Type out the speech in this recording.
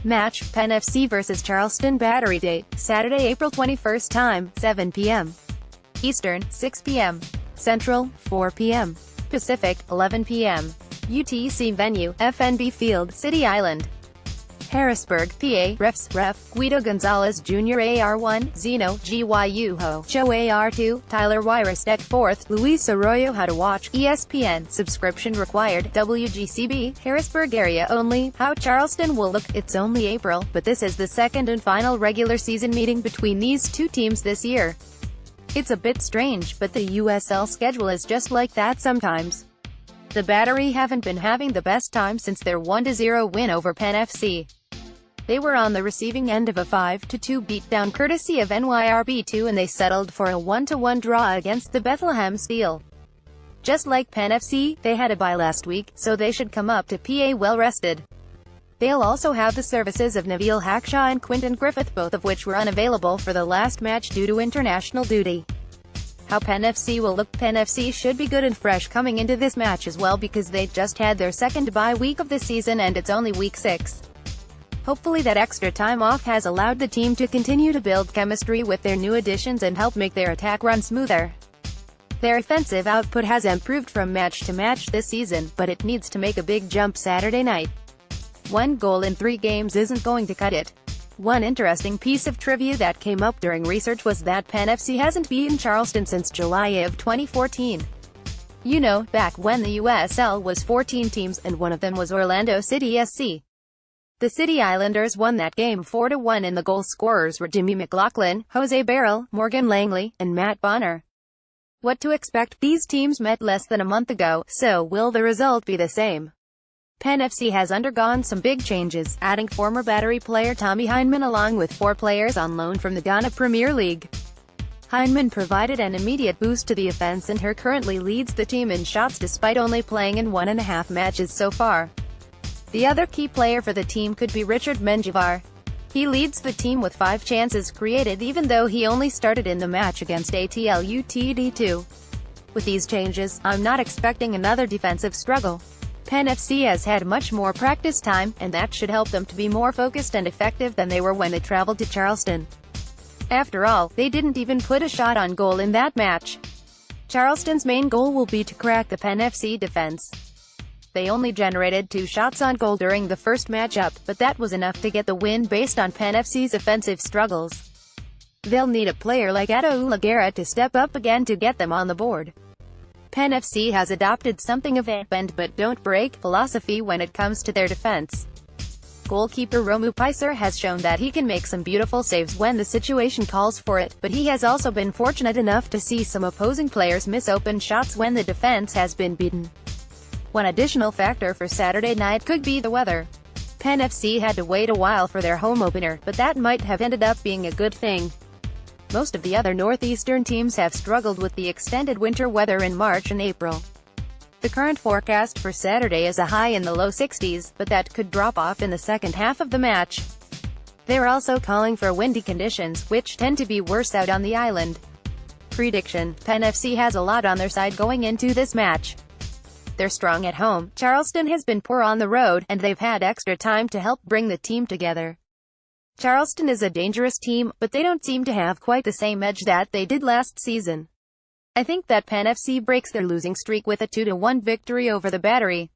Match, Penn FC vs Charleston Battery Date, Saturday, April 21. Time, 7 p.m. Eastern, 6 p.m. Central, 4 p.m. Pacific, 11 p.m. UTC Venue, FNB Field, City Island, Harrisburg, PA. Refs, Ref. Guido Gonzalez Jr. AR1, ZENO, GYU HO, CHO AR2, Tyler WYROSTEK 4th, Luis ARROYO. How to watch, ESPN, subscription required, WGCB, Harrisburg area only. How Charleston will look, it's only April, but this is the second and final regular season meeting between these two teams this year. It's a bit strange, but the USL schedule is just like that sometimes. The Battery haven't been having the best time since their 1-0 win over Penn FC. They were on the receiving end of a 5-2 beatdown courtesy of NYRB2, and they settled for a 1-1 draw against the Bethlehem Steel. Just like Penn FC, they had a bye last week, so they should come up to PA well rested. They'll also have the services of Nabil Hackshaw and Quinton Griffith, both of which were unavailable for the last match due to international duty. How Penn FC will look, Penn FC should be good and fresh coming into this match as well, because they just had their second bye week of the season and it's only week 6. Hopefully that extra time off has allowed the team to continue to build chemistry with their new additions and help make their attack run smoother. Their offensive output has improved from match to match this season, but it needs to make a big jump Saturday night. 1 goal in 3 games isn't going to cut it. One interesting piece of trivia that came up during research was that Penn FC hasn't beaten Charleston since July of 2014. You know, back when the USL was 14 teams, and one of them was Orlando City SC. The City Islanders won that game 4-1, and the goal scorers were Jimmy McLaughlin, Jose Barrel, Morgan Langley, and Matt Bonner. What to expect? These teams met less than a month ago, so will the result be the same? Penn FC has undergone some big changes, adding former Battery player Tommy Heineman along with 4 players on loan from the Ghana Premier League. Heineman provided an immediate boost to the offense and currently leads the team in shots despite only playing in 1.5 matches so far. The other key player for the team could be Richard Menjivar. He leads the team with 5 chances created, even though he only started in the match against ATLUTD2. With these changes, I'm not expecting another defensive struggle. Penn FC has had much more practice time, and that should help them to be more focused and effective than they were when they traveled to Charleston. After all, they didn't even put a shot on goal in that match. Charleston's main goal will be to crack the Penn FC defense. They only generated 2 shots on goal during the first matchup, but that was enough to get the win based on Penn FC's offensive struggles. They'll need a player like Ato Ulagara to step up again to get them on the board. Penn FC has adopted something of a bend but don't break philosophy when it comes to their defense. Goalkeeper Romu Picer has shown that he can make some beautiful saves when the situation calls for it, but he has also been fortunate enough to see some opposing players miss open shots when the defense has been beaten. One additional factor for Saturday night could be the weather. Penn FC had to wait a while for their home opener, but that might have ended up being a good thing. Most of the other northeastern teams have struggled with the extended winter weather in March and April. The current forecast for Saturday is a high in the low 60s, but that could drop off in the second half of the match. They're also calling for windy conditions, which tend to be worse out on the island. Prediction: Penn FC has a lot on their side going into this match. They're strong at home, Charleston has been poor on the road, and they've had extra time to help bring the team together. Charleston is a dangerous team, but they don't seem to have quite the same edge that they did last season. I think that Penn FC breaks their losing streak with a 2-1 victory over the Battery.